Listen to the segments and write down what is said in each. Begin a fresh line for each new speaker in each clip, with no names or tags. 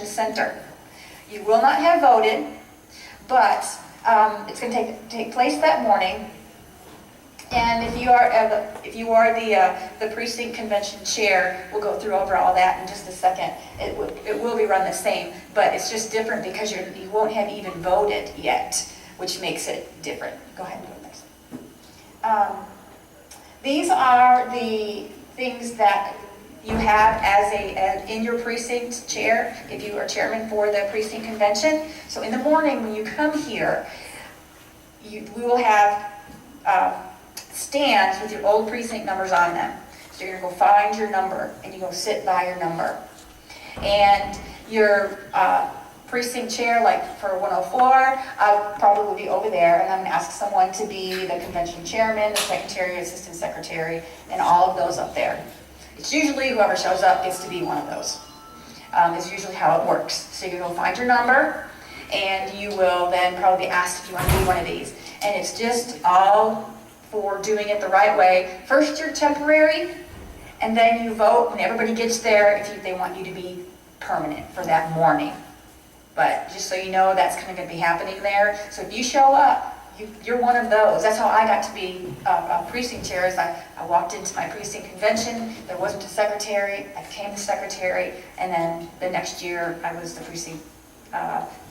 Center. You will not have voted, but it's going to take place that morning. And if you are the precinct convention chair, we'll go through over all that in just a second. It will be run the same, but it's just different because you won't have even voted yet, which makes it different. Go ahead and go next. These are the things that you have as in your precinct chair, if you are chairman for the precinct convention. So in the morning when you come here, we will have stands with your old precinct numbers on them. So you're going to go find your number and you go sit by your number. And your precinct chair, like for 104, I'll probably be over there, and I'm going to ask someone to be the convention chairman, the secretary, assistant secretary, and all of those up there. It's usually whoever shows up gets to be one of those. Is usually how it works. So you go find your number, and you will then probably be asked if you want to be one of these. And it's just all for doing it the right way. First you're temporary, and then you vote when everybody gets there if they want you to be permanent for that morning. But just so you know, that's kind of going to be happening there. So if you show up, you're one of those. That's how I got to be a precinct chair. Is I walked into my precinct convention. There wasn't a secretary. I became the secretary, and then the next year I was the precinct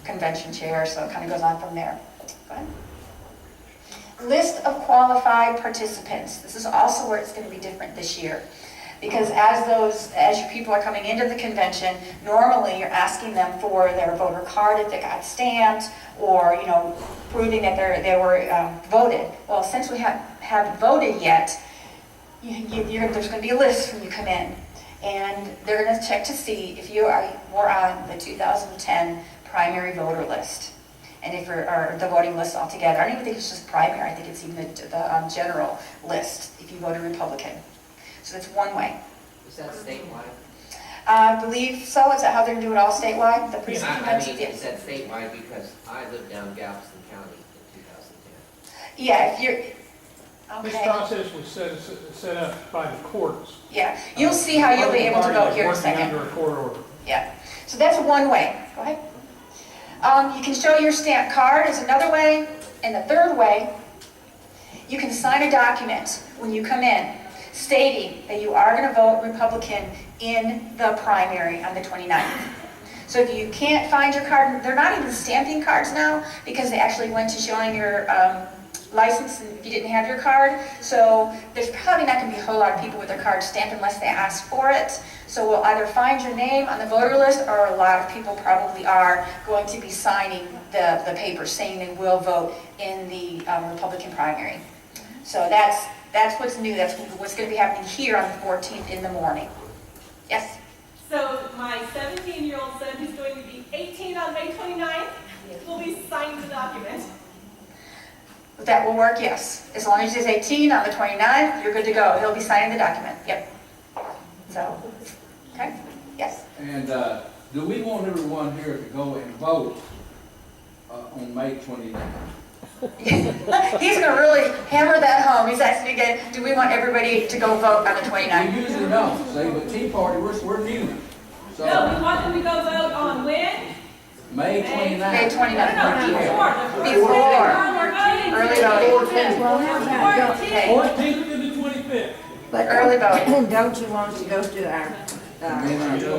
convention chair. So it kind of goes on from there. Go ahead. List of qualified participants. This is also where it's going to be different this year. Because as your people are coming into the convention, normally you're asking them for their voter card if they got stamped, or proving that they were voted. Well, since we haven't voted yet, there's going to be a list when you come in, and they're going to check to see if you were on the 2010 primary voter list, and if you're or the voting list altogether. I don't even think it's just primary. I think it's even the general list if you voted Republican. So that's one way.
Is that statewide?
I believe so. Is that how they're going to do it all statewide? The precinct convention?
Is that statewide because I lived down Galveston County in 2010?
Yeah, if you're...
This
Okay.
process was set up by the courts.
Yeah, you'll see how you'll be able to vote here in a second.
Working under a court order.
Yeah, so that's one way. Go ahead. You can show your stamp card is another way. And the third way, you can sign a document when you come in stating that you are going to vote Republican in the primary on the 29th. So if you can't find your card, they're not even stamping cards now because they actually went to showing your license if you didn't have your card. So there's probably not going to be a whole lot of people with their cards stamped unless they ask for it. So we'll either find your name on the voter list, or a lot of people probably are going to be signing the papers saying they will vote in the Republican primary. So that's what's new. That's what's going to be happening here on the 14th in the morning. Yes?
So my 17-year-old son, who's going to be 18 on May 29th, will be signing the document.
That will work, yes. As long as he's 18 on the 29th, you're good to go. He'll be signing the document. Yep. So, okay? Yes?
And do we want everyone here to go and vote on May 29th?
He's going to really hammer that home. He's asking again, do we want everybody to go vote on the 29th?
We usually don't, see, but Tea Party, we're new. So,
No, we want them to go vote on when?
May 29th.
May 29th.
No,
Before. Early voting.
Well, how about go,
Okay.
14th to the 25th.
but
Early voting.
don't you want us to go to our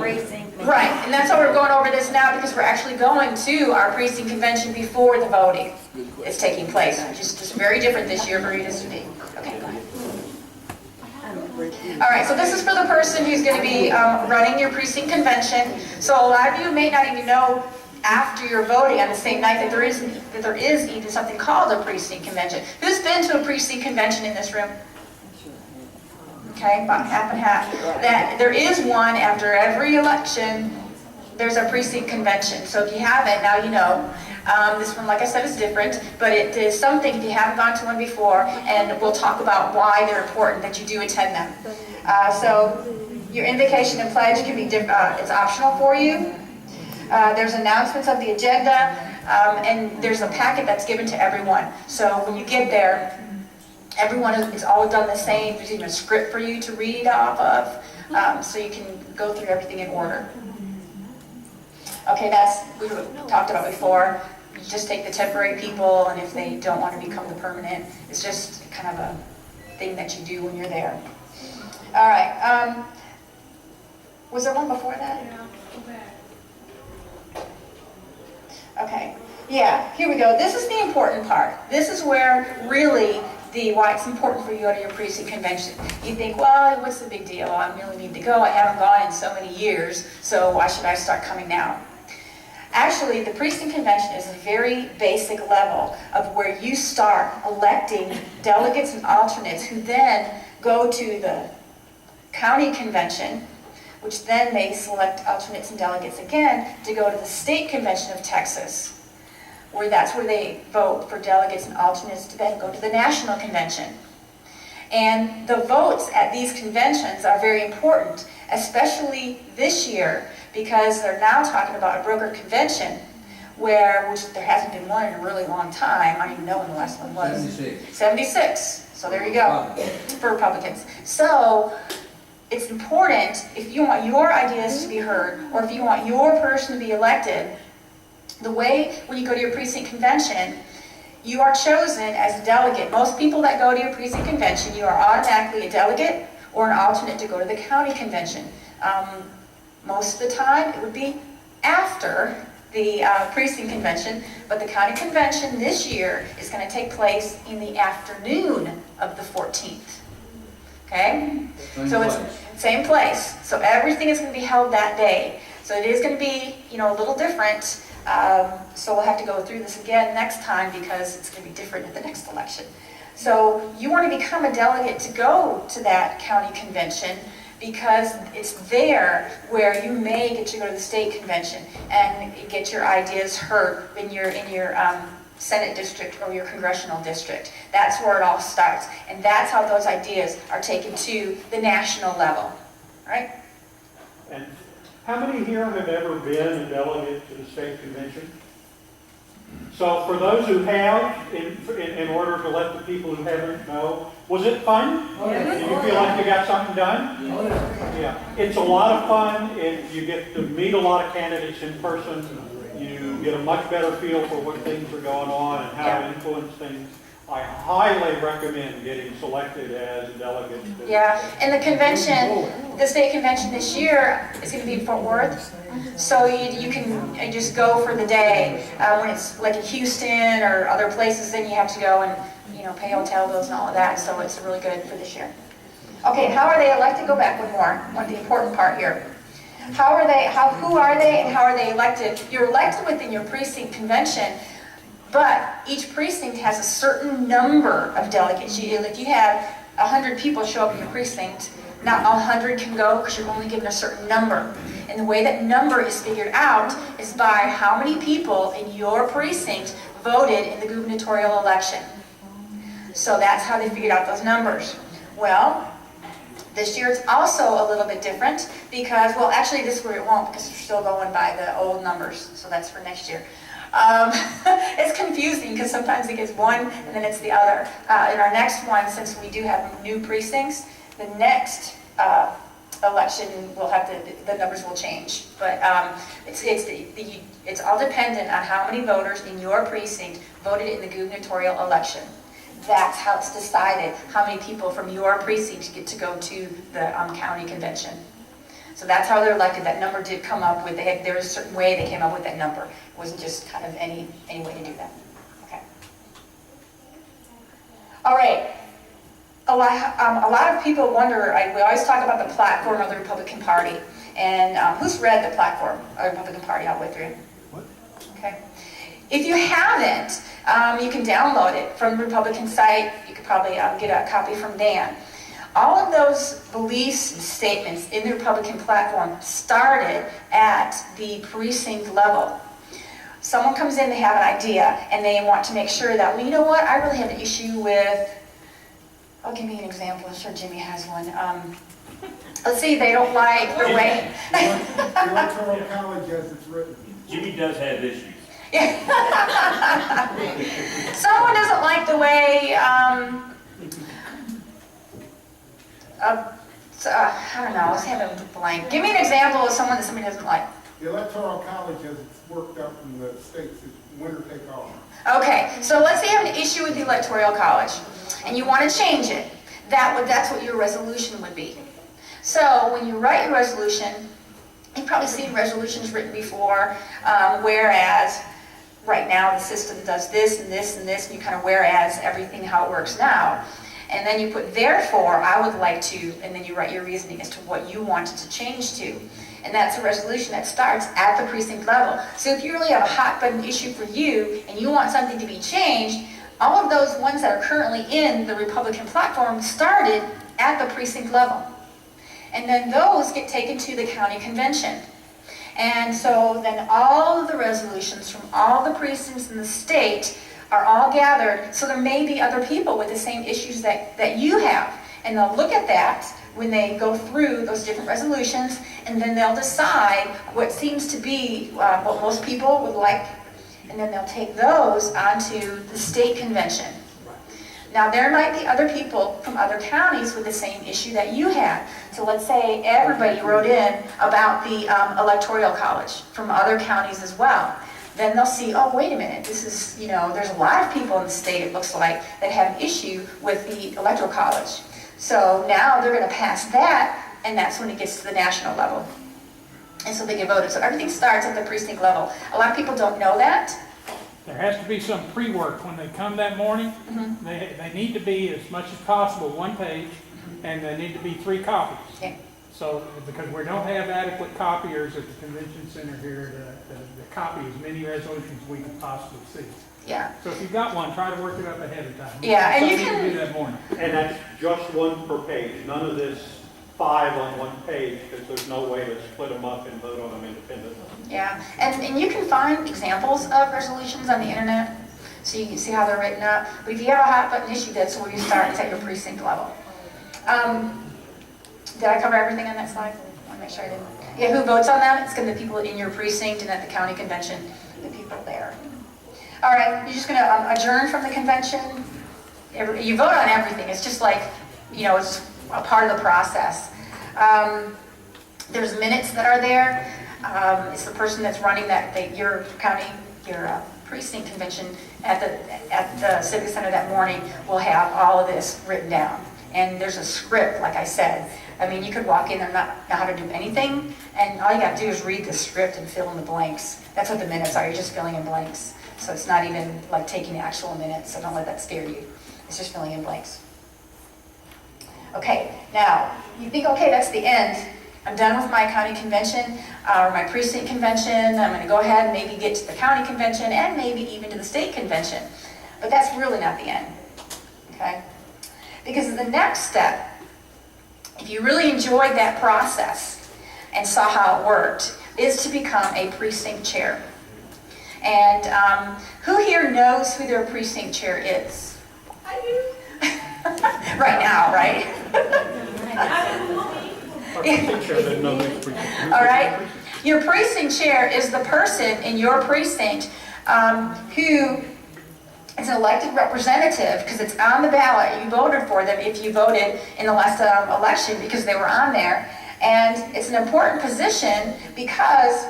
precinct?
Right, and that's why we're going over this now, because we're actually going to our precinct convention before the voting is taking place, which is just very different this year for it used to be. Okay, go ahead. All right, so this is for the person who's going to be running your precinct convention. So a lot of you may not even know after you're voting on the same night that there is even something called a precinct convention. Who's been to a precinct convention in this room? Okay, about half and half. That there is one after every election. There's a precinct convention. So if you haven't, now you know. This one, like I said, is different, but it is something if you haven't gone to one before, and we'll talk about why they're important that you do attend them. So your invocation and pledge can be it's optional for you. There's announcements of the agenda, and there's a packet that's given to everyone. So when you get there, it's all done the same. There's even a script for you to read off of, so you can go through everything in order. Okay, that's, we talked about before. You just take the temporary people, and if they don't want to become the permanent, it's just kind of a thing that you do when you're there. All right, was there one before that?
Yeah, go back.
Okay, yeah, here we go. This is the important part. This is where really why it's important for you to go to your precinct convention. You think, well, what's the big deal? I really need to go. I haven't gone in so many years, so why should I start coming now? Actually, the precinct convention is a very basic level of where you start electing delegates and alternates who then go to the county convention, which then may select alternates and delegates again to go to the state convention of Texas, where that's where they vote for delegates and alternates to then go to the national convention. And the votes at these conventions are very important, especially this year, because they're now talking about a brokered convention, which there hasn't been one in a really long time. I don't even know when the last one was.
76.
76. So there you go, for Republicans. So it's important, if you want your ideas to be heard, or if you want your person to be elected, the way when you go to your precinct convention, you are chosen as a delegate. Most people that go to your precinct convention, you are automatically a delegate or an alternate to go to the county convention. Most of the time, it would be after the precinct convention, but the county convention this year is going to take place in the afternoon of the 14th. Okay? So it's same place. So everything is going to be held that day. So it is going to be, a little different. So we'll have to go through this again next time because it's going to be different at the next election. So you want to become a delegate to go to that county convention because it's there where you may get to go to the state convention and get your ideas heard in your Senate district or your congressional district. That's where it all starts. And that's how those ideas are taken to the national level. Right?
And how many here have ever been a delegate to the state convention? So for those who have, in order to let the people who haven't know, was it fun?
Oh, yeah.
Did you feel like you got something done?
Oh, yeah.
Yeah. It's a lot of fun. You get to meet a lot of candidates in person. You get a much better feel for what things are going on and how to influence things. I highly recommend getting selected as a delegate.
Yeah, and the convention, the state convention this year is going to be in Fort Worth. So you can just go for the day. When it's like in Houston or other places, then you have to go and pay hotel bills and all of that. So it's really good for this year. Okay, how are they elected? Go back one more. One the important part here. Who are they, and how are they elected? You're elected within your precinct convention. But each precinct has a certain number of delegates. If you have 100 people show up in your precinct, not all 100 can go because you're only given a certain number. And the way that number is figured out is by how many people in your precinct voted in the gubernatorial election. So that's how they figured out those numbers. Well, this year it's also a little bit different because, well, actually this year it won't because we're still going by the old numbers. So that's for next year. It's confusing because sometimes it gets one and then it's the other. In our next one, since we do have new precincts, the next election will have the numbers will change. But it's all dependent on how many voters in your precinct voted in the gubernatorial election. That's how it's decided how many people from your precinct get to go to the county convention. So that's how they're elected. That number did come up with, there was a certain way they came up with that number. It wasn't just kind of any way to do that. Okay. All right. A lot of people wonder, we always talk about the platform of the Republican Party. And who's read the platform of the Republican Party all the way through?
What?
Okay. If you haven't, you can download it from the Republican site. You could probably get a copy from Dan. All of those beliefs and statements in the Republican platform started at the precinct level. Someone comes in, they have an idea, and they want to make sure that, well, you know what, I really have an issue with, I'll give me an example, I'm sure Jimmy has one. Let's see, they don't like the way...
The Electoral College as it's written.
Jimmy does have issues.
Someone doesn't like the way... I don't know, let's have a blank. Give me an example of someone that somebody doesn't like.
The Electoral College has worked out in the states, it's winner take all.
Okay, so let's say you have an issue with the Electoral College, and you want to change it. That's what your resolution would be. So when you write your resolution, you've probably seen resolutions written before, whereas right now the system does this and this and this, and you kind of whereas everything how it works now. And then you put therefore, I would like to, and then you write your reasoning as to what you wanted to change to. And that's a resolution that starts at the precinct level. So if you really have a hot button issue for you and you want something to be changed, all of those ones that are currently in the Republican platform started at the precinct level. And then those get taken to the county convention. And so then all of the resolutions from all the precincts in the state are all gathered. So there may be other people with the same issues that you have. And they'll look at that when they go through those different resolutions, and then they'll decide what seems to be what most people would like, and then they'll take those onto the state convention. Now there might be other people from other counties with the same issue that you had. So let's say everybody wrote in about the Electoral College from other counties as well. Then they'll see, oh, wait a minute, this is, there's a lot of people in the state, it looks like, that have an issue with the Electoral College. So now they're going to pass that, and that's when it gets to the national level. And so they get voted. So everything starts at the precinct level. A lot of people don't know that.
There has to be some pre-work when they come that morning. They need to be, as much as possible, one page, and they need to be 3 copies.
Yeah.
So, because we don't have adequate copiers at the convention center here to copy as many resolutions as we can possibly see.
Yeah.
So if you've got one, try to work it up ahead of time.
Yeah, and you
Something
can
do that morning.
And that's just one per page, none of this 5 on one page, because there's no way to split them up and vote on them independently.
Yeah, and you can find examples of resolutions on the internet, so you can see how they're written up. But if you have a hot button issue, that's where you start, it's at your precinct level. Did I cover everything on that slide? I want to make sure I didn't. Yeah, who votes on them? It's going to be the people in your precinct and at the county convention, the people there. All right, you're just going to adjourn from the convention. You vote on everything. It's just like, it's a part of the process. There's minutes that are there. It's the person that's running your county, your precinct convention at the Civic Center that morning will have all of this written down. And there's a script, like I said. I mean, you could walk in and not know how to do anything, and all you got to do is read the script and fill in the blanks. That's what the minutes are. You're just filling in blanks. So it's not even like taking actual minutes, so don't let that scare you. It's just filling in blanks. Okay, now, you think, okay, that's the end. I'm done with my county convention or my precinct convention. I'm going to go ahead and maybe get to the county convention and maybe even to the state convention. But that's really not the end, okay? Because the next step, if you really enjoyed that process and saw how it worked, is to become a precinct chair. And who here knows who their precinct chair is?
I do.
Right now, right?
Our precinct chair didn't know this precinct.
All right. Your precinct chair is the person in your precinct who is an elected representative because it's on the ballot. You voted for them if you voted in the last election because they were on there. And it's an important position because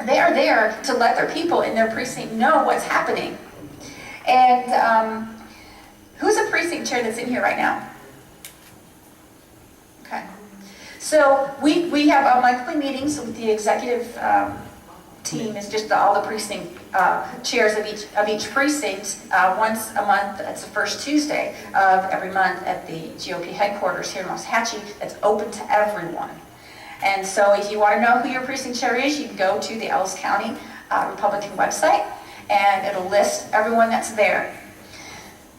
they are there to let their people in their precinct know what's happening. And who's a precinct chair that's in here right now? Okay. So we have monthly meetings with the executive team. Is just all the precinct chairs of each precinct once a month. That's the first Tuesday of every month at the GOP headquarters here in Waxahachie. That's open to everyone. And so if you want to know who your precinct chair is, you can go to the Ellis County Republican website, and it'll list everyone that's there.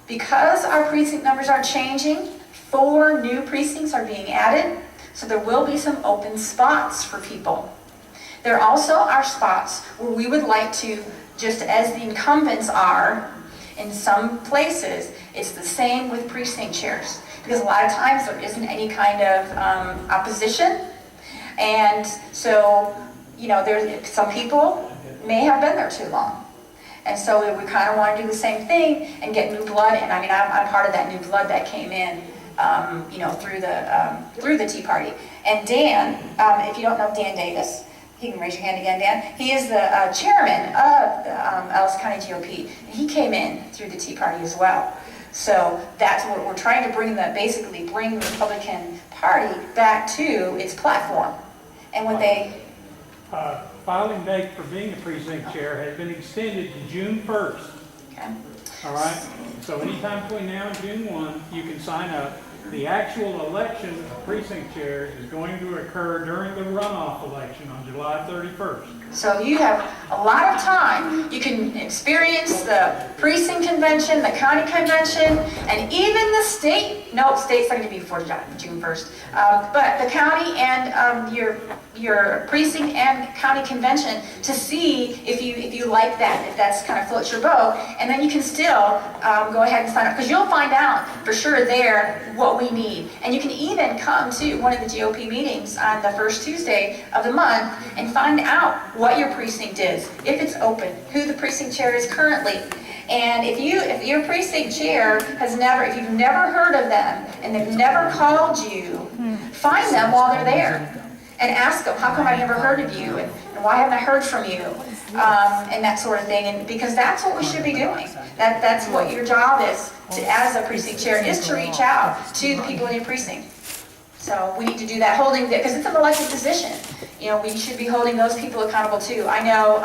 Because our precinct numbers are changing, 4 new precincts are being added, so there will be some open spots for people. There also are spots where we would like to, just as the incumbents are in some places, it's the same with precinct chairs. Because a lot of times there isn't any kind of opposition. And so, there's some people may have been there too long. And so we kind of want to do the same thing and get new blood in. I mean, I'm part of that new blood that came in, through the Tea Party. And Dan, if you don't know Dan Davis, He can raise your hand again, Dan. He is the chairman of the Ellis County GOP. And he came in through the Tea Party as well. So that's what we're trying to bring, basically bring the Republican Party back to its platform. And when they...
Filing date for being a precinct chair has been extended to June 1st.
Okay.
All right? So anytime between now and June 1, you can sign up. The actual election of precinct chair is going to occur during the runoff election on July 31st.
So you have a lot of time. You can experience the precinct convention, the county convention, and even the state. No, state's not going to be before June 1st. But the county and your precinct and county convention to see if you like that, if that's kind of floats your boat, and then you can still go ahead and sign up because you'll find out for sure there what we need. And you can even come to one of the GOP meetings on the first Tuesday of the month and find out what your precinct is, if it's open, who the precinct chair is currently. And if your precinct chair if you've never heard of them and they've never called you, find them while they're there and ask them, how come I never heard of you? And why haven't I heard from you? And that sort of thing. And because that's what we should be doing. That's what your job is as a precinct chair, is to reach out to the people in your precinct. So we need to do that, because it's an elected position. We should be holding those people accountable too. I know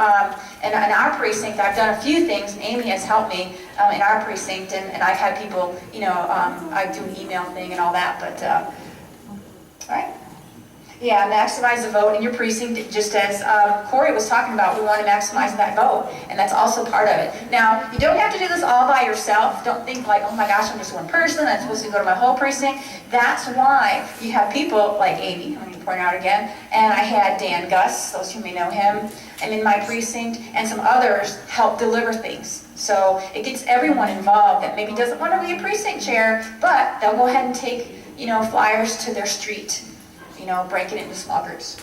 in our precinct, I've done a few things. Amy has helped me in our precinct, and I've had people, I do an email thing and all that, but, all right. Yeah, maximize the vote in your precinct, just as Corey was talking about. We want to maximize that vote, and that's also part of it. Now, you don't have to do this all by yourself. Don't think like, oh my gosh, I'm just one person, I'm supposed to go to my whole precinct. That's why you have people like Amy, I'm going to point out again, and I had Dan Gus, those who may know him, and in my precinct, and some others help deliver things. So it gets everyone involved that maybe doesn't want to be a precinct chair, but they'll go ahead and take, flyers to their street. Break it into small groups.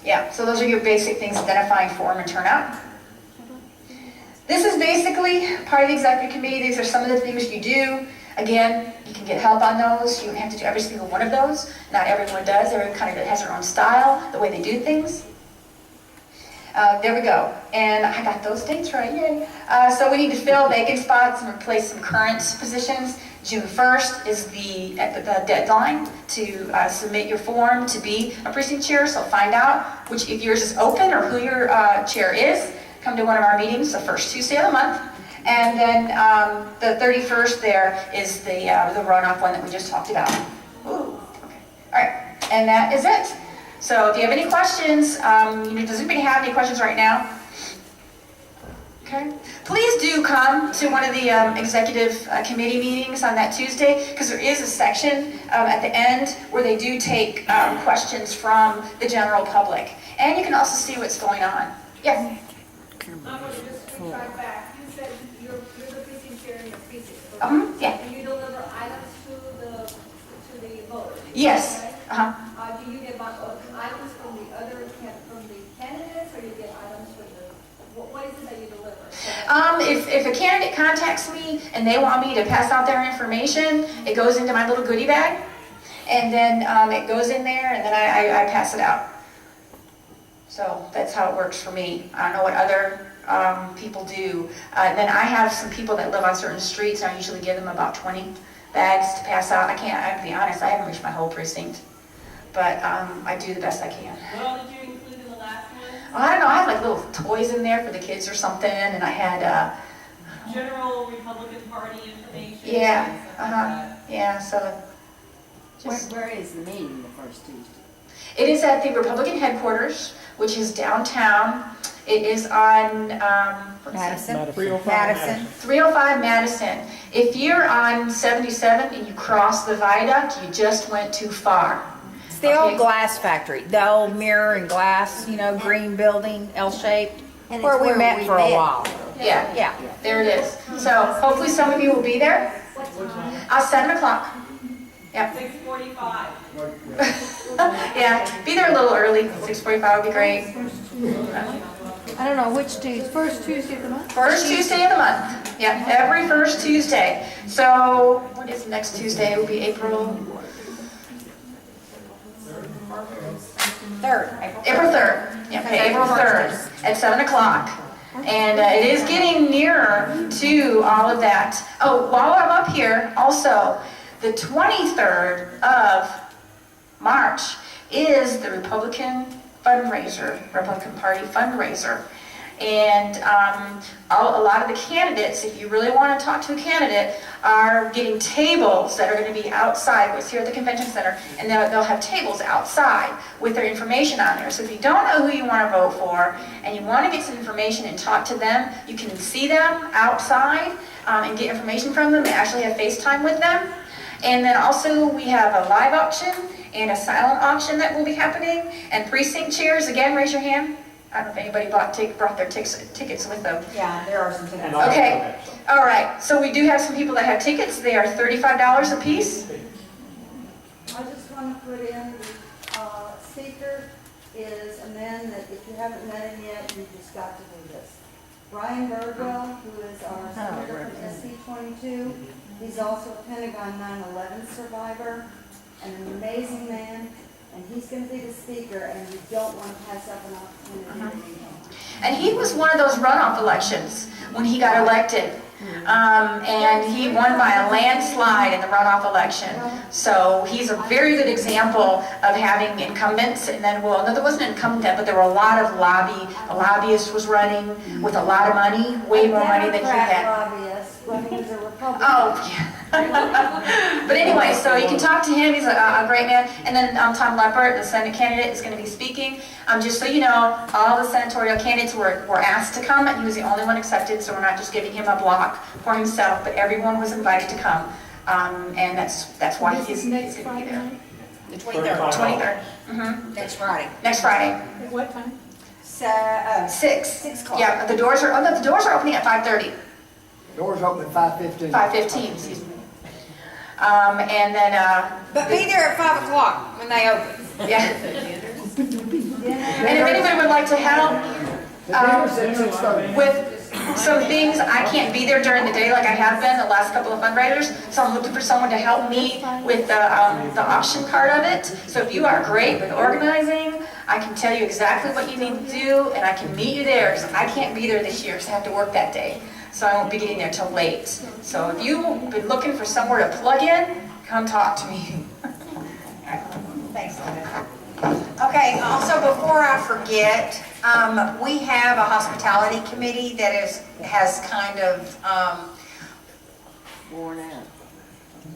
Yeah, so those are your basic things: identifying, form, and turnout. This is basically part of the executive committee. These are some of the things you do. Again, you can get help on those. You don't have to do every single one of those. Not everyone does. Everyone kind of has their own style, the way they do things. There we go. And I got those dates right, yay. So we need to fill vacant spots and replace some current positions. June 1st is the deadline to submit your form to be a precinct chair. So find out if yours is open or who your chair is. Come to one of our meetings the first Tuesday of the month. And then the 31st there is the runoff one that we just talked about. Ooh, okay. All right, and that is it. So if you have any questions, does anybody have any questions right now? Okay. Please do come to one of the executive committee meetings on that Tuesday, because there is a section at the end where they do take questions from the general public. And you can also see what's going on. Yes?
I'm going to just retract back. You said you're the precinct chair in your precinct.
Yeah.
And you deliver items to the voters.
Yes.
Right? Do you get items from the candidates, or you get items from what is it that you deliver?
If a candidate contacts me and they want me to pass out their information, it goes into my little goodie bag, and then it goes in there, and then I pass it out. So that's how it works for me. I don't know what other people do. Then I have some people that live on certain streets, and I usually give them about 20 bags to pass out. I can be honest, I haven't reached my whole precinct, but I do the best I can.
What all did you include in the last one?
I don't know, I had like little toys in there for the kids or something, and I had
General Republican Party information.
yeah, yeah, so just...
Where is the meeting the first Tuesday?
It is at the Republican headquarters, which is downtown. It is on
Madison.
305
Madison.
305 Madison. If you're on 77 and you cross the viaduct, you just went too far.
It's the old glass factory, the old mirror and glass, green building, L-shaped, where we met for a while.
Yeah,
Yeah.
there it is. So hopefully some of you will be there. 7 o'clock. Yep.
6:45.
Yeah, be there a little early. 6:45 would be great.
I don't know which Tuesday, first Tuesday of the month?
First Tuesday of the month. Yeah, every first Tuesday. So what is next Tuesday? It will be April.
3rd.
April 3rd, yeah, okay, April 3rd at 7 o'clock. And it is getting nearer to all of that. Oh, while I'm up here, also, the 23rd of March is the Republican Party fundraiser. And a lot of the candidates, if you really want to talk to a candidate, are getting tables that are going to be outside. It's here at the convention center, and they'll have tables outside with their information on there. So if you don't know who you want to vote for, and you want to get some information and talk to them, you can see them outside and get information from them and actually have FaceTime with them. And then also we have a live auction and a silent auction that will be happening. And precinct chairs, again, raise your hand. I don't know if anybody brought their tickets with them.
Yeah, there are some tickets.
And I also
Okay.
have some.
All right, so we do have some people that have tickets. They are $35 a piece.
I just want to put in, the speaker is a man that if you haven't met him yet, you just got to do this. Brian Birdwell, who is our senator from SC22. He's also a Pentagon 9/11 survivor, and an amazing man, and he's going to be the speaker, and you don't want to pass up an opportunity to meet him.
And he was one of those runoff elections when he got elected. And he won by a landslide in the runoff election. So he's a very good example of having incumbents. And then, well, no, there wasn't an incumbent, but there were a lot of a lobbyist was running with a lot of money, way more money than he had.
Lobbyist, when he was a Republican.
Oh, yeah. But anyway, so you can talk to him. He's a great man. And then Tom Leppert, the Senate candidate, is going to be speaking. Just so you know, all the senatorial candidates were asked to come, and he was the only one accepted, so we're not just giving him a block for himself, but everyone was invited to come. And that's why he's going to be there.
The 23rd.
23rd. Mm-hmm.
Next Friday.
Next Friday.
At what time?
6
o'clock.
Yeah, the doors are opening at 5:30.
Doors open at 5:15.
5:15, excuse me. And then,
But be there at 5 o'clock when they open.
yeah. And if anybody would like to help with some things, I can't be there during the day like I have been the last couple of fundraisers, so I'm looking for someone to help me with the auction part of it. So if you are great with organizing, I can tell you exactly what you need to do, and I can meet you there, because I can't be there this year because I have to work that day. So I won't be getting there till late. So if you've been looking for somewhere to plug in, come talk to me.
Thanks, Linda. Okay, also before I forget, we have a hospitality committee that has kind of,
Worn out.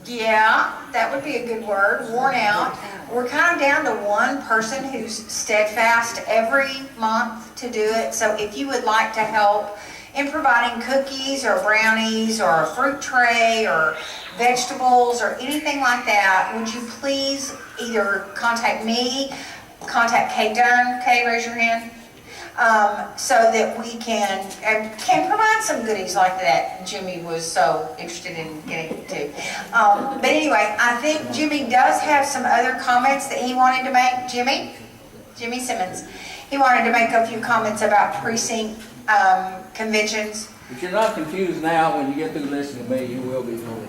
yeah, that would be a good word, worn out. We're kind of down to one person who's steadfast every month to do it. So if you would like to help in providing cookies or brownies or a fruit tray or vegetables or anything like that, would you please either contact me, contact Kay Dunn, Kay, raise your hand, so that we can provide some goodies like that Jimmy was so interested in getting to. But anyway, I think Jimmy does have some other comments that he wanted to make. Jimmy Simmons. He wanted to make a few comments about precinct conventions.
If you're not confused now, when you get through listening to me, you will be fully.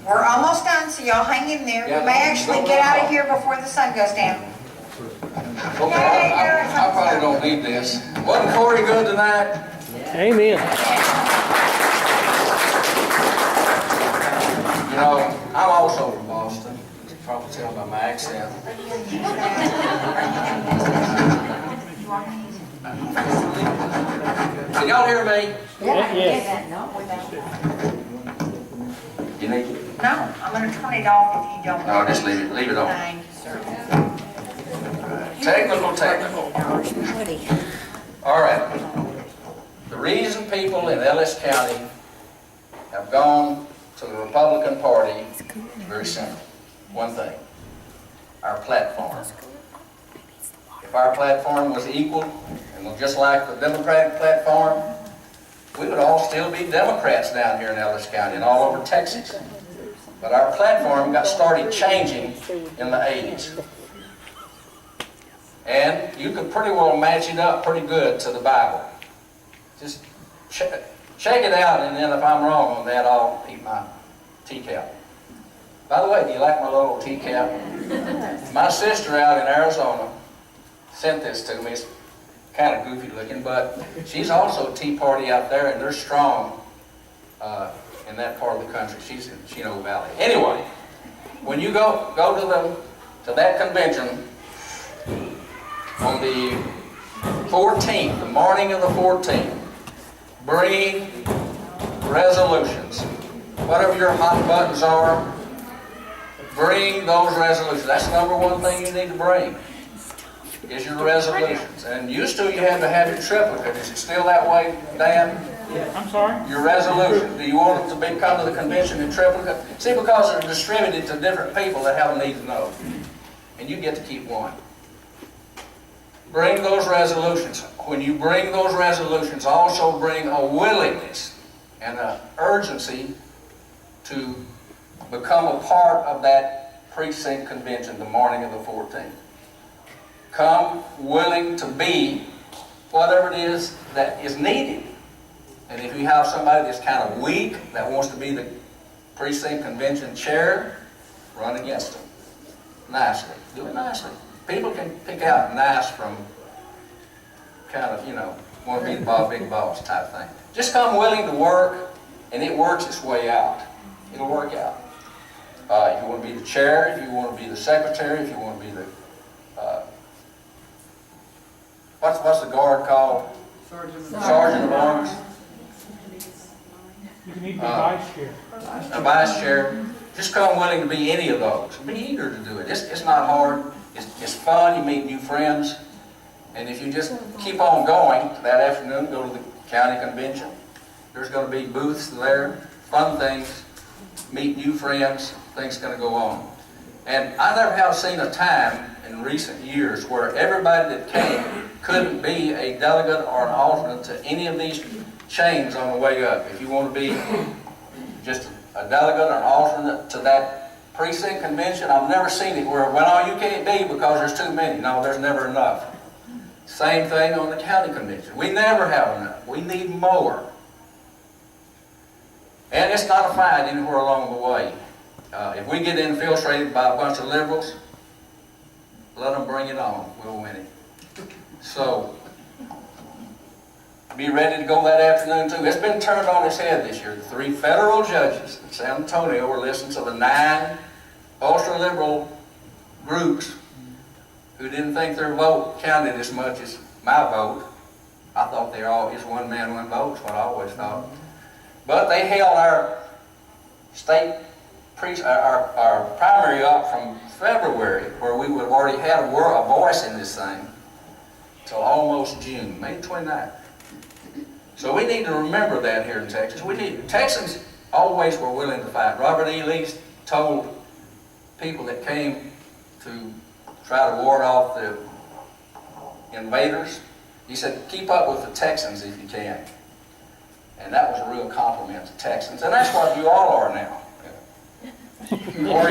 We're almost done, so y'all hang in there.
Yeah,
We may actually get out of here before the sun goes down.
Okay, I probably don't need this. Wasn't Corey good tonight?
Amen.
You know, I'm also from Boston. You can probably tell by my accent. Can y'all hear me?
Yes.
You need it?
No, I'm gonna turn it off if you don't.
No, just leave it on.
Thanks, sir.
Technical. All right. The reason people in Ellis County have gone to the Republican Party is very simple. One thing, our platform. If our platform was equal and just like the Democratic platform, we would all still be Democrats down here in Ellis County and all over Texas. But our platform got started changing in the 80s. And you could pretty well match it up pretty good to the Bible. Just check it out, and then if I'm wrong on that, I'll eat my tea kettle. By the way, do you like my little tea cap? My sister out in Arizona sent this to me. It's kind of goofy looking, but she's also a Tea Party out there, and they're strong in that part of the country. She's in Chino Valley. Anyway, when you go to that convention on the 14th, the morning of the 14th, bring resolutions. Whatever your hot buttons are, bring those resolutions. That's the number one thing you need to bring, is your resolutions. And used to you had to have your triplicate. Is it still that way, Dan?
I'm sorry?
Your resolution. Do you want them to come to the convention in triplicate? See, because they're distributed to different people that have a need to know. And you get to keep one. Bring those resolutions. When you bring those resolutions, also bring a willingness and an urgency to become a part of that precinct convention the morning of the 14th. Come willing to be whatever it is that is needed. And if you have somebody that's kind of weak, that wants to be the precinct convention chair, run against them. Nicely. Do it nicely. People can pick out nice from kind of, want to be the big boss type thing. Just come willing to work, and it works its way out. It'll work out. If you want to be the chair, if you want to be the secretary, if you want to be the, what's the guard called? Sergeant of Arms.
You can even be vice chair.
A vice chair. Just come willing to be any of those. Be eager to do it. It's not hard. It's fun. You meet new friends. And if you just keep on going that afternoon, go to the county convention. There's going to be booths there, fun things, meet new friends, things going to go on. And I never have seen a time in recent years where everybody that came couldn't be a delegate or an alternate to any of these chains on the way up. If you want to be just a delegate or an alternate to that precinct convention, I've never seen it where, well, you can't be because there's too many. No, there's never enough. Same thing on the county convention. We never have enough. We need more. And it's not a fight anywhere along the way. If we get infiltrated by a bunch of liberals, let them bring it on. We'll win it. So, be ready to go that afternoon too. It's been turned on its head this year. The 3 federal judges in San Antonio were listening to the 9 ultra-liberal groups who didn't think their vote counted as much as my vote. I thought they were all just one man, one vote, is what I always thought. But they held our state, our primary up from February, where we would have already had a voice in this thing, till almost June, May 29th. So we need to remember that here in Texas. Texans always were willing to fight. Robert E. Lee told people that came to try to ward off the invaders, he said, keep up with the Texans if you can. And that was a real compliment to Texans. And that's what you all are now. Or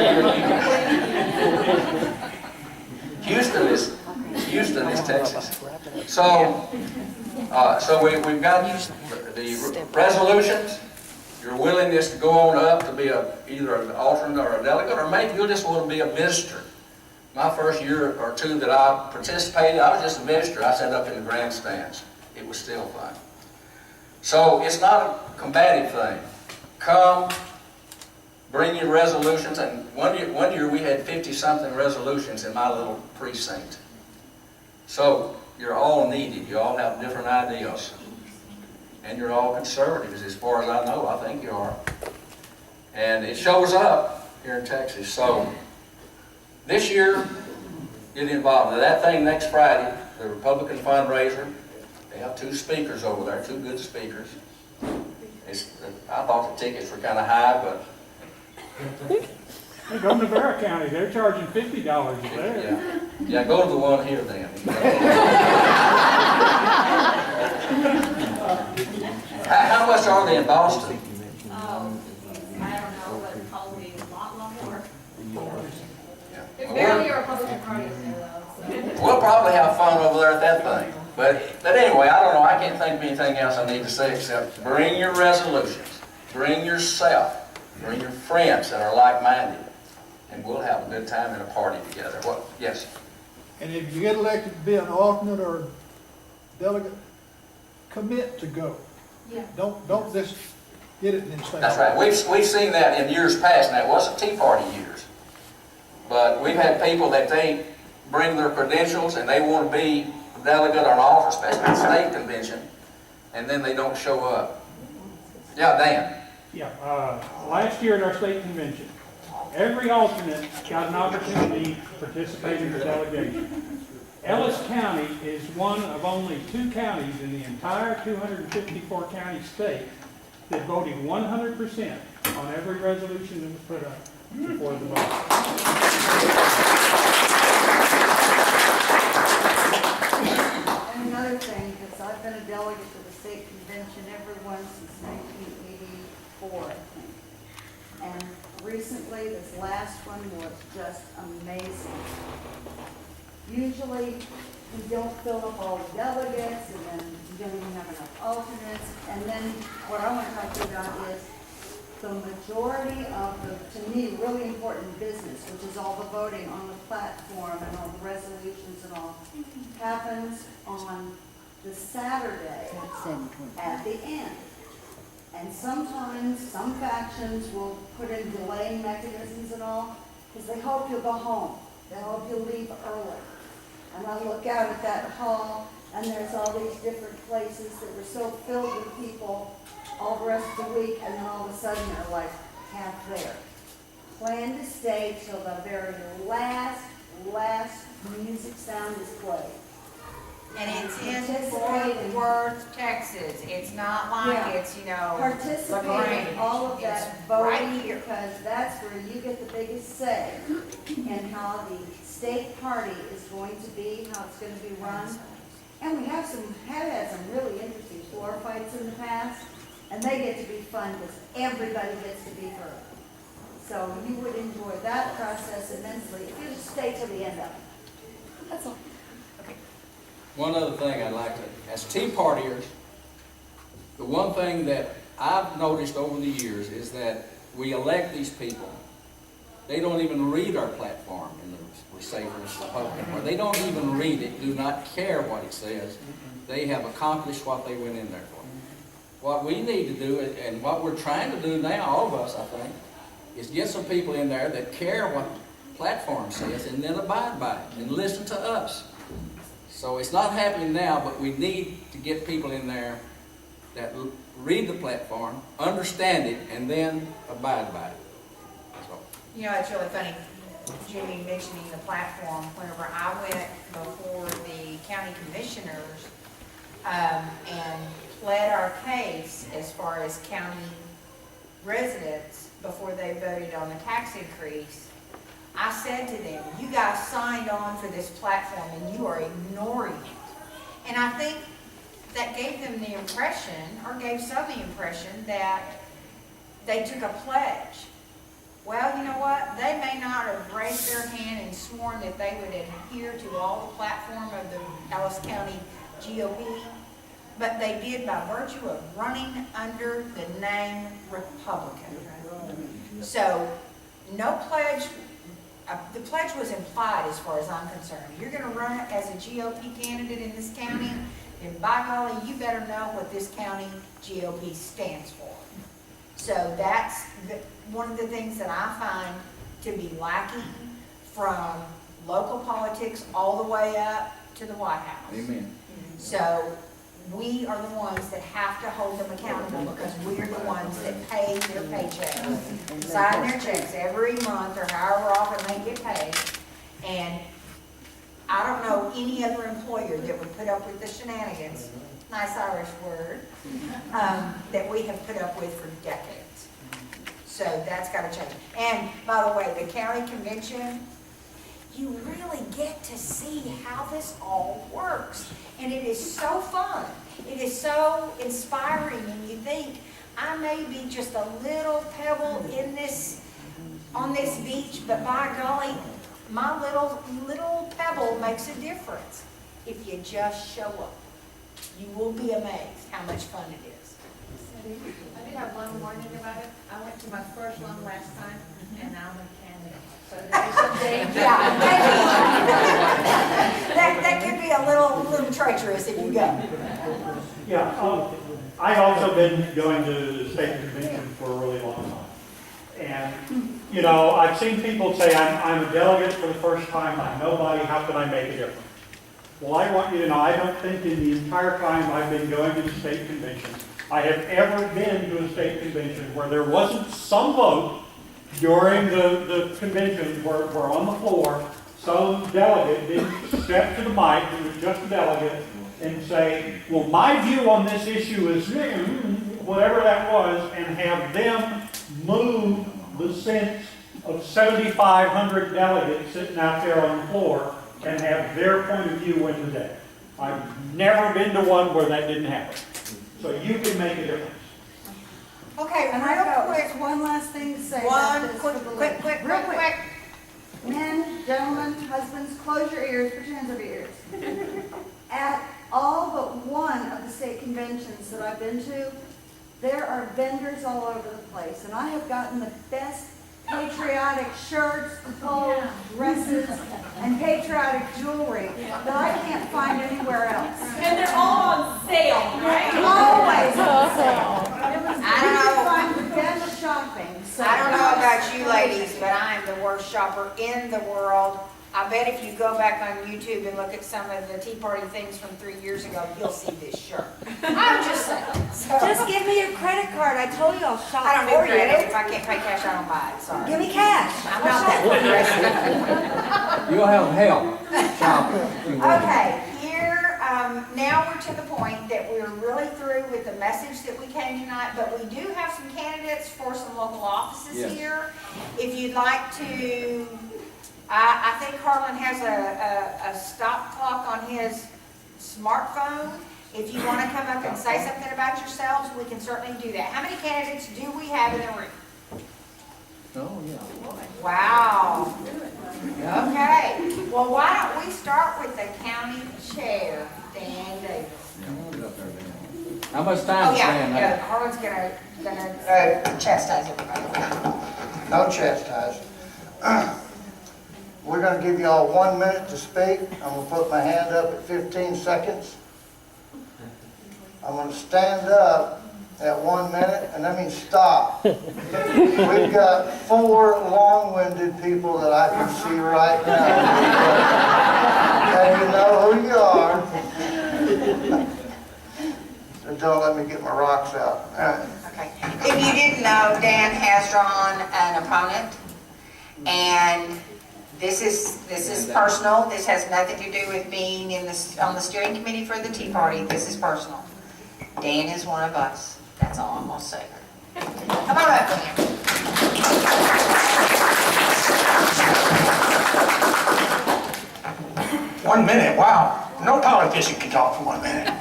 Houston is Texas. So we've got the resolutions, your willingness to go on up to be either an alternate or a delegate, or maybe you just want to be a visitor. My first year or 2 that I participated, I was just a visitor. I sat up in the grandstands. It was still fun. So it's not a combative thing. Come, bring your resolutions. And one year we had 50-something resolutions in my little precinct. So you're all needed. You all have different ideas. And you're all conservatives, as far as I know. I think you are. And it shows up here in Texas. So this year, get involved. Now that thing next Friday, the Republican fundraiser, they have 2 speakers over there, 2 good speakers. I thought the tickets were kind of high, but...
Hey, go to Navarro County, they're charging $50 there.
Yeah, go to the one here then. How much are they in Boston?
I don't know, but probably a lot more.
There's barely a Republican Party in there though, so.
We'll probably have fun over there at that thing. But anyway, I don't know. I can't think of anything else I need to say except bring your resolutions. Bring yourself. Bring your friends that are like-minded. and we'll have a good time and a party together. What? Yes?
And if you get elected to be an alternate or delegate, commit to go.
Yeah.
Don't just get it and then stay.
That's right. We've seen that in years past. Now, it wasn't Tea Party years, but we've had people that they bring their credentials and they want to be a delegate or an alternate, especially at the state convention, and then they don't show up. Yeah, Dan.
Yeah, last year at our state convention, every alternate got an opportunity to participate in the delegation. Ellis County is one of only 2 counties in the entire 254 county state that voted 100% on every resolution that was put up before the vote.
And another thing, because I've been a delegate to the state convention every one since 1984, I think. And recently, this last one was just amazing. Usually, we don't fill up all the delegates, and then we don't even have enough alternates. And then what I want to talk to you about is the majority of the, to me, really important business, which is all the voting on the platform and all the resolutions and all, happens on the Saturday at the end. And sometimes some factions will put in delaying mechanisms and all, because they hope you'll go home. They hope you'll leave early. And I look out at that hall, and there's all these different places that were so filled with people all the rest of the week, and then all of a sudden they're like half there. Plan to stay till the very last music sound is played.
And it's in Fort Worth, Texas. It's not like
Yeah.
it's, you know,
Participate in
LaGrange.
all of
It's
that
right
voting,
here.
because that's where you get the biggest say in how the state party is going to be, how it's going to be run. And we have had some really interesting floor fights in the past, and they get to be fun because everybody gets to be heard. So you would enjoy that process immensely if you just stay till the end of it. That's all.
One other thing I'd like to, as Tea Partiers, the one thing that I've noticed over the years is that we elect these people. They don't even read our platform in the Savers Republican, or they don't even read it, do not care what it says. They have accomplished what they went in there for. What we need to do, and what we're trying to do now, all of us, I think, is get some people in there that care what the platform says and then abide by it and listen to us. So it's not happening now, but we need to get people in there that read the platform, understand it, and then abide by it. So.
You know, it's really funny, Jimmy mentioning the platform. Whenever I went before the county commissioners and pled our case as far as county residents before they voted on the tax increase, I said to them, you guys signed on for this platform and you are ignoring it. And I think that gave them the impression, or gave some the impression, that they took a pledge. Well, you know what? They may not have raised their hand and sworn that they would adhere to all the platform of the Ellis County GOP, but they did by virtue of running under the name Republican. So, no pledge. The pledge was implied as far as I'm concerned. You're going to run as a GOP candidate in this county, and by golly, you better know what this county GOP stands for. So that's one of the things that I find to be lacking from local politics all the way up to the White House.
Amen.
So we are the ones that have to hold them accountable, because we're the ones that pay their paychecks, sign their checks every month or however often they get paid. And I don't know any other employer that would put up with the shenanigans, nice Irish word, that we have put up with for decades. So that's got to change. And by the way, the county convention, you really get to see how this all works. And it is so fun. It is so inspiring, and you think, I may be just a little pebble in this, on this beach, but by golly, my little pebble makes a difference. If you just show up, you will be amazed how much fun it is.
I do have one warning about it. I went to my first one last time, and I'm a candidate.
Yeah. That could be a little treacherous if you go.
Yeah, I've also been going to the state convention for a really long time. And, you know, I've seen people say, I'm a delegate for the first time, I'm nobody, how can I make a difference? Well, I want you to know, I don't think in the entire time I've been going to the state convention, I have ever been to a state convention where there wasn't some vote during the convention where on the floor, some delegate didn't step to the mic, who was just a delegate, and say, well, my view on this issue is whatever that was, and have them move the sense of 7,500 delegates sitting out there on the floor and have their point of view win the day. I've never been to one where that didn't happen. So you can make a difference.
Okay, and real quick, one last thing to say about this.
Quick.
Men, gentlemen, husbands, close your ears, put your hands over your ears. At all but one of the state conventions that I've been to, there are vendors all over the place, and I have gotten the best patriotic shirts, clothes, dresses, and patriotic jewelry that I can't find anywhere else.
And they're all on sale, right?
Always on sale.
I don't know.
Find the best shopping. So
I don't know about you ladies, but I am the worst shopper in the world. I bet if you go back on YouTube and look at some of the Tea Party things from 3 years ago, you'll see this shirt. I'm just saying. So,
just give me your credit card. I told you I'll shop
I don't
for
do credit.
you.
If I can't pay cash, I don't buy it. Sorry.
Give me cash.
I'm not that aggressive.
You'll have help shopping.
Okay, here, now we're to the point that we're really through with the message that we came tonight, but we do have some candidates for some local offices here. If you'd like to, I think Harlan has a stop clock on his smartphone. If you want to come up and say something about yourselves, we can certainly do that. How many candidates do we have in the room?
Oh, yeah.
Wow. Okay. Well, why don't we start with the county chair, Dan Davis?
How much time is Stan
Yeah,
have?
Harlan's gonna chastise everybody.
No chastising. We're gonna give y'all 1 minute to speak. I'm gonna put my hand up at 15 seconds. I'm gonna stand up at 1 minute, and that means stop. We've got 4 long-winded people that I can see right now. And you know who you are. So don't let me get my rocks out.
Okay. If you didn't know, Dan has drawn an opponent, and this is personal. This has nothing to do with being on the steering committee for the Tea Party. This is personal. Dan is one of us. That's all I'm gonna say. Come on up, Dan.
1 minute, wow. No politician can talk for 1 minute.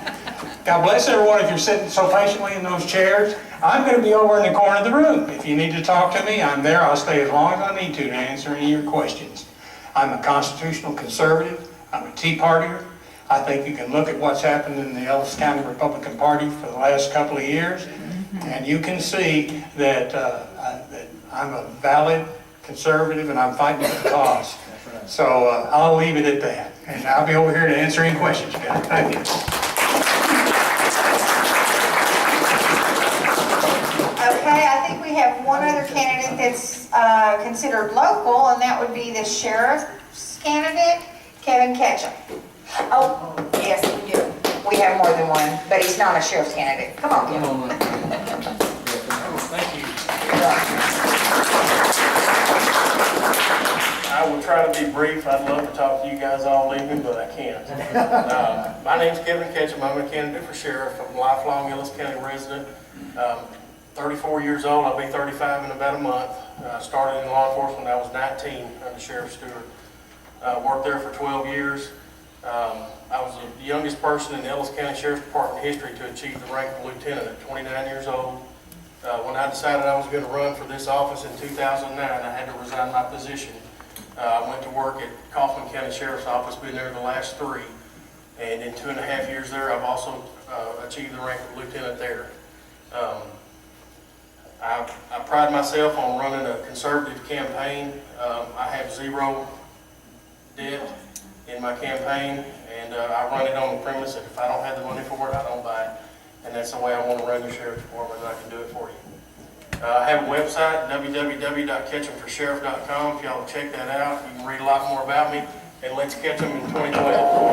God bless everyone if you're sitting so patiently in those chairs. I'm going to be over in the corner of the room. If you need to talk to me, I'm there. I'll stay as long as I need to answer any of your questions. I'm a constitutional conservative. I'm a Tea Partier. I think you can look at what's happened in the Ellis County Republican Party for the last couple of years, and you can see that, that I'm a valid conservative and I'm fighting for the cause. So I'll leave it at that. And I'll be over here to answer any questions you got. Thank you.
Okay, I think we have one other candidate that's considered local, and that would be the sheriff's candidate, Kevin Ketchum. Oh, yes, we do. We have more than one, but he's not a sheriff's candidate. Come on, Kevin.
Thank you. I will try to be brief. I'd love to talk to you guys all evening, but I can't. My name's Kevin Ketchum. I'm a candidate for sheriff. I'm a lifelong Ellis County resident. 34 years old. I'll be 35 in about a month. Started in law enforcement when I was 19 under Sheriff Stewart. Worked there for 12 years. I was the youngest person in the Ellis County Sheriff's Department history to achieve the rank of lieutenant at 29 years old. When I decided I was going to run for this office in 2009, I had to resign my position. I went to work at Kaufman County Sheriff's Office, been there the last 3. And in 2.5 years there, I've also achieved the rank of lieutenant there. I pride myself on running a conservative campaign. I have zero debt in my campaign, and I run it on the premise that if I don't have the money for it, I don't buy it. And that's the way I want to run the sheriff's department, and I can do it for you. I have a website, www.catchemforsheriff.com. If y'all will check that out, you can read a lot more about me, and let's catch them in 2012.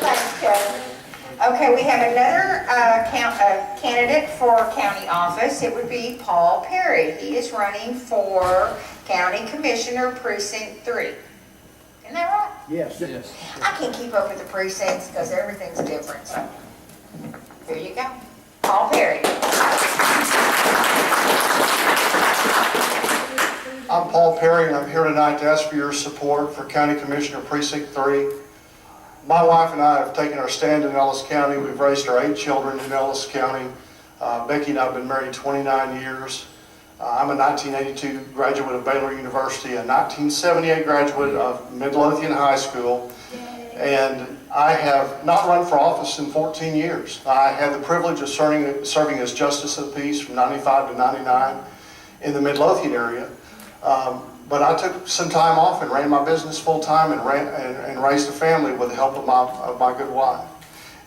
Thanks, Kevin. Okay, we have another candidate for county office. It would be Paul Perry. He is running for County Commissioner Precinct 3. Isn't that right?
Yes.
I can't keep up with the precincts because everything's different, so here you go. Paul Perry.
I'm Paul Perry, and I'm here tonight to ask for your support for County Commissioner Precinct 3. My wife and I have taken our stand in Ellis County. We've raised our 8 children in Ellis County. Becky and I have been married 29 years. I'm a 1982 graduate of Baylor University, a 1978 graduate of Midlothian High School, and I have not run for office in 14 years. I had the privilege of serving as Justice of the Peace from 95 to 99 in the Midlothian area. But I took some time off and ran my business full time and raised a family with the help of my good wife.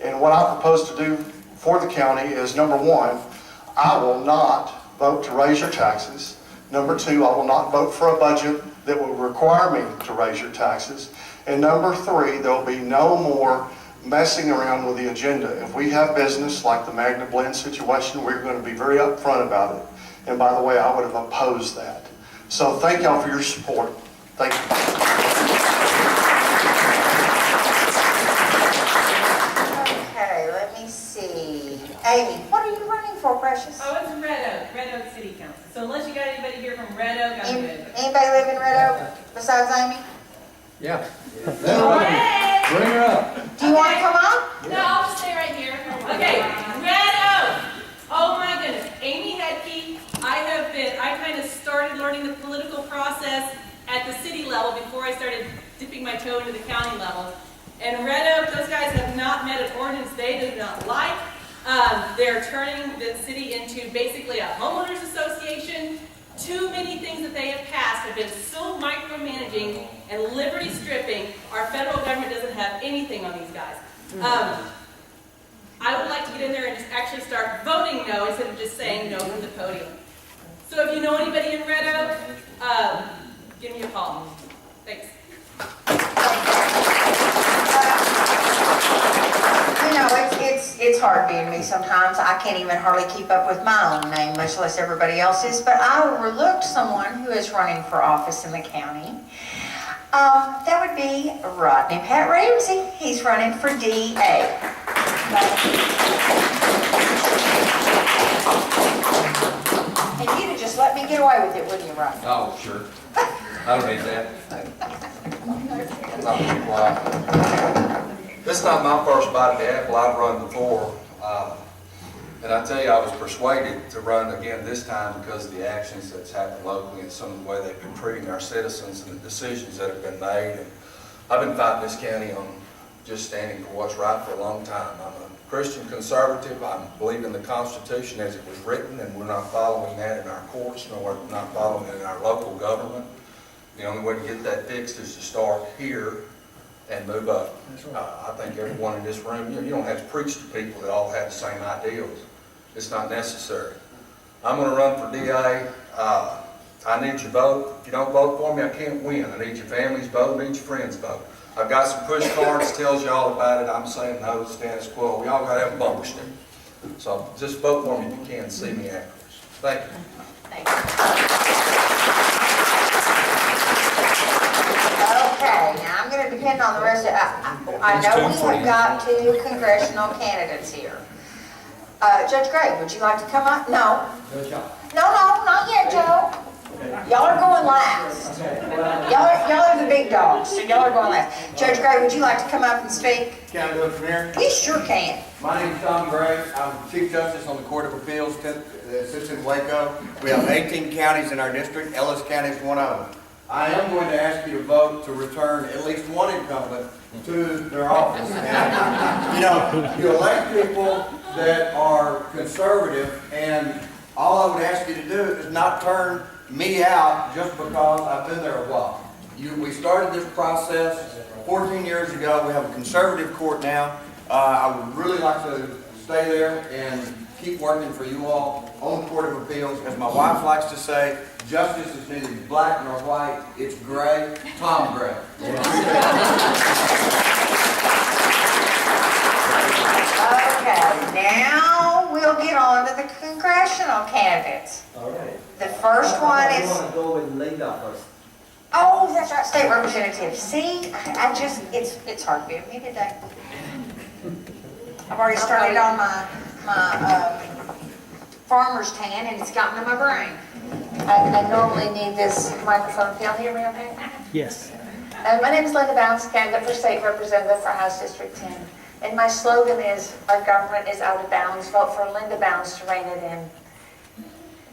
And what I propose to do for the county is, number one, I will not vote to raise your taxes. Number two, I will not vote for a budget that will require me to raise your taxes. And number three, there will be no more messing around with the agenda. If we have business like the Magna Blend situation, we're going to be very upfront about it. And by the way, I would have opposed that. So thank y'all for your support. Thank you.
Okay, let me see. Amy, what are you running for, Precious?
Oh, it's Red Oak City Council. So unless you got anybody here from Red Oak, I'm good.
Anybody live in Red Oak besides Amy?
Yeah.
Bring her up. Do you want to come up?
No, I'll just stay right here. Okay, Red Oak. Oh my goodness. Amy Hedke, I kind of started learning the political process at the city level before I started dipping my toe into the county level. And Red Oak, those guys have not met an ordinance they do not like. They're turning the city into basically a homeowners association. Too many things that they have passed have been so micromanaging and liberty stripping, our federal government doesn't have anything on these guys. I would like to get in there and just actually start voting no instead of just saying no from the podium. So if you know anybody in Red Oak, give me a call. Thanks.
You know, it's hard being me sometimes. I can't even hardly keep up with my own name, much less everybody else's. But I overlooked someone who is running for office in the county. That would be Rodney Pat Ramsey. He's running for DA. And you'd have just let me get away with it, wouldn't you, Rodney?
Oh, sure. I don't need that. This is not my first bite of the apple. I've run before. And I tell you, I was persuaded to run again this time because of the actions that's happened locally and some of the way they've been treating our citizens and the decisions that have been made. And I've been fighting this county on just standing for what's right for a long time. I'm a Christian conservative. I believe in the Constitution as it was written, and we're not following that in our courts, nor we're not following it in our local government. The only way to get that fixed is to start here and move up. I think everyone in this room, you don't have to preach to people that all have the same ideals. It's not necessary. I'm going to run for DA. I need your vote. If you don't vote for me, I can't win. I need your family's vote. I need your friends' vote. I've got some push cards, tells you all about it. I'm saying no to status quo. We all got to have a bumper sticker. So just vote for me if you can. See me afterwards. Thank you.
Thank you. Okay, now I'm going to depend on the rest of, I know we have got 2 congressional candidates here. Judge Gray, would you like to come up? No. No, not yet, Joe. Y'all are going last. Y'all are the big dogs, so y'all are going last. Judge Gray, would you like to come up and speak?
Can I do it from here?
You sure can.
My name is Tom Gray. I'm Chief Justice on the Court of Appeals that sits in Waco. We have 18 counties in our district. Ellis County is one of them. I am going to ask you to vote to return at least one incumbent to their office. And, you know, you elect people that are conservative, and all I would ask you to do is not turn me out just because I've been there a while. We started this process 14 years ago. We have a conservative court now. I would really like to stay there and keep working for you all on the Court of Appeals. As my wife likes to say, justice is neither black nor white, it's gray, Tom Gray.
Okay, now we'll get on to the congressional candidates.
All right.
The first one
I
is,
want to go with Linda first.
oh, that's right, state representative. See, I just, it's hard to be with me today. I've already started on my farmer's tan, and it's gotten in my brain. I normally need this microphone. Can y'all hear me okay?
Yes.
My name is Linda Bounds, candidate for state representative for House District 10. And my slogan is, our government is out of bounds. Vote for Linda Bounds to rein it in.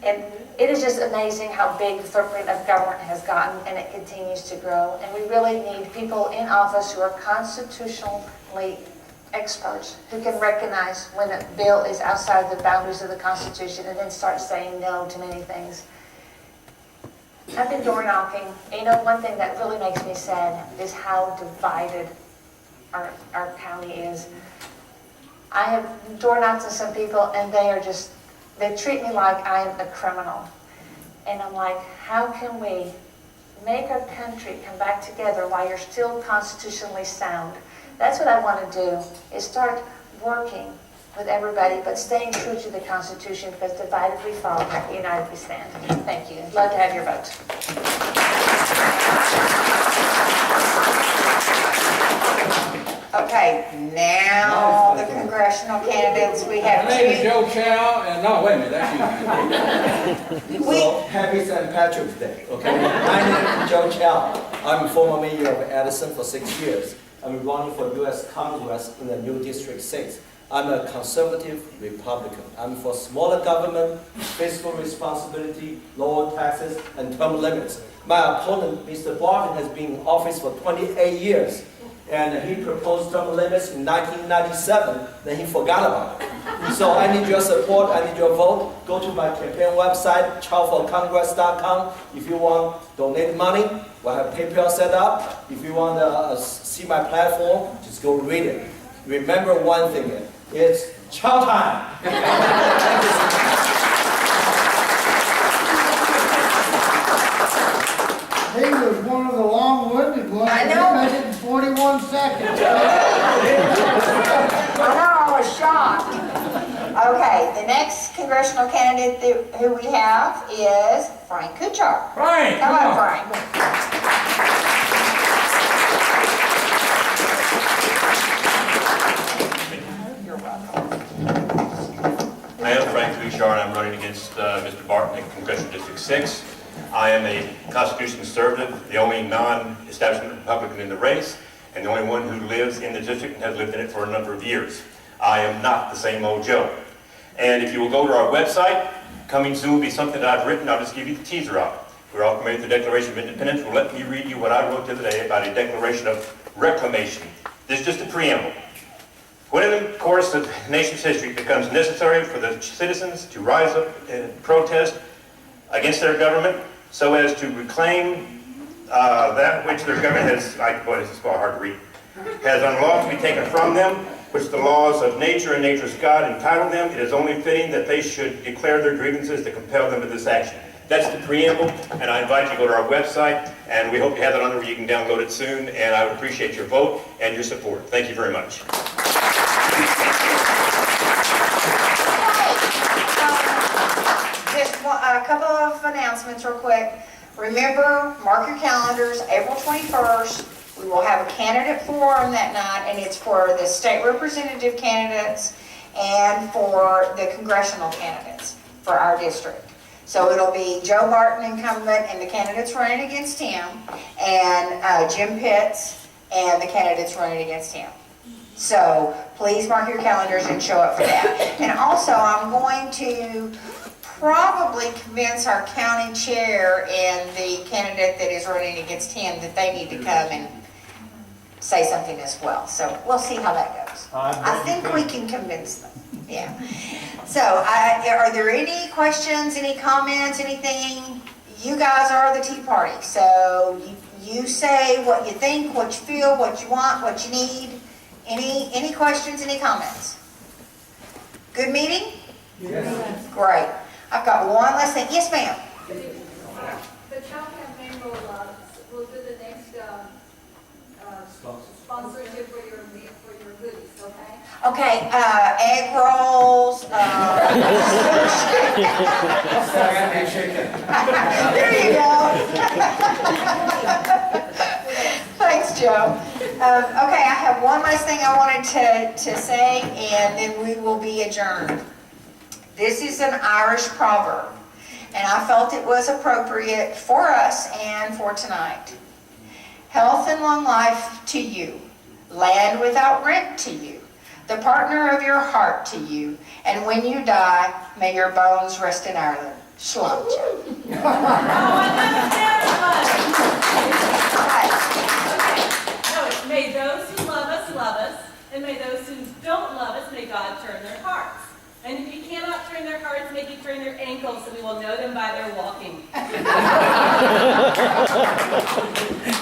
And it is just amazing how big the footprint of government has gotten, and it continues to grow. And we really need people in office who are constitutionally experts, who can recognize when a bill is outside the boundaries of the Constitution and then start saying no to many things. I've been door knocking, and you know, one thing that really makes me sad is how divided our county is. I have door knocked to some people, and they treat me like I am a criminal. And I'm like, how can we make our country come back together while you're still constitutionally sound? That's what I want to do, is start working with everybody, but staying true to the Constitution, because divided we fall, united we stand. Thank you. Love to have your vote.
Okay, now the congressional candidates, we have
My name is
two.
Joe Chow, and no, wait a minute, that's you.
So, happy St. Patrick's Day, okay? My name is Joe Chow. I'm former mayor of Addison for 6 years. I'm running for U.S. Congress in the new District 6. I'm a conservative Republican. I'm for smaller government, fiscal responsibility, lower taxes, and term limits. My opponent, Mr. Barton, has been in office for 28 years. And he proposed term limits in 1997, then he forgot about it. So I need your support, I need your vote. Go to my campaign website, chowforcongress.com. If you want to donate money, we'll have PayPal set up. If you want to see my platform, just go read it. Remember one thing, it's chow time.
He was one of the long-winded ones.
I know.
He made it in 41 seconds.
I know, I was shocked. Okay, the next congressional candidate who we have is Frank Kuchar.
Frank,
Come
come
on,
on.
Frank.
I am Frank Kuchar, and I'm running against Mr. Barton in Congressional District 6. I am a constitutional conservative, the only non-establishment Republican in the race, and the only one who lives in the district and has lived in it for a number of years. I am not the same old Joe. And if you will go to our website, coming soon will be something that I've written. I'll just give you the teaser out. We're all familiar with the Declaration of Independence. Well, let me read you what I wrote the other day about a declaration of reclamation. This is just a preamble. When in the course of the nation's history it becomes necessary for the citizens to rise up and protest against their government so as to reclaim that which their government has, boy, this is hard to read, has unlawfully taken from them, which the laws of nature and nature's God entitle them, it is only fitting that they should declare their grievances to compel them to this action. That's the preamble, and I invite you to go to our website, and we hope you have that on there where you can download it soon, and I would appreciate your vote and your support. Thank you very much.
Just a couple of announcements real quick. Remember, mark your calendars, April 21st. We will have a candidate forum that night, and it's for the state representative candidates and for the congressional candidates for our district. So it'll be Joe Barton incumbent and the candidates running against him, and Jim Pitts and the candidates running against him. So please mark your calendars and show up for that. And also, I'm going to probably convince our county chair and the candidate that is running against him that they need to come and say something as well. So we'll see how that goes. I think we can convince them, yeah. So are there any questions, any comments, anything? You guys are the Tea Party, so you say what you think, what you feel, what you want, what you need. Any questions, any comments? Good meeting?
Yes.
Great. I've got one last thing. Yes, ma'am.
The town campaign will do the next sponsorship for your goodies, okay?
Okay, egg rolls, there you go. Thanks, Joe. Okay, I have one last thing I wanted to say, and then we will be adjourned. This is an Irish proverb, and I felt it was appropriate for us and for tonight. Health and long life to you, land without rent to you, the partner of your heart to you, and when you die, may your bones rest in Ireland. Shalom.
May those who love us, and may those who don't love us, may God turn their hearts. And if you cannot turn their hearts, may He turn their ankles, so we will know them by their walking.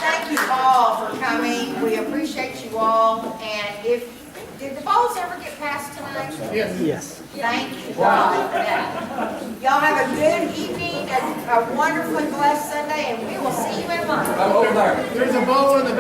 Thank you all for coming. We appreciate you all. And did the balls ever get passed tonight?
Yes.
Thank you God for that. Y'all have a good evening, a wonderfully blessed Sunday, and we will see you in a month.
Over there.
There's a bowl in the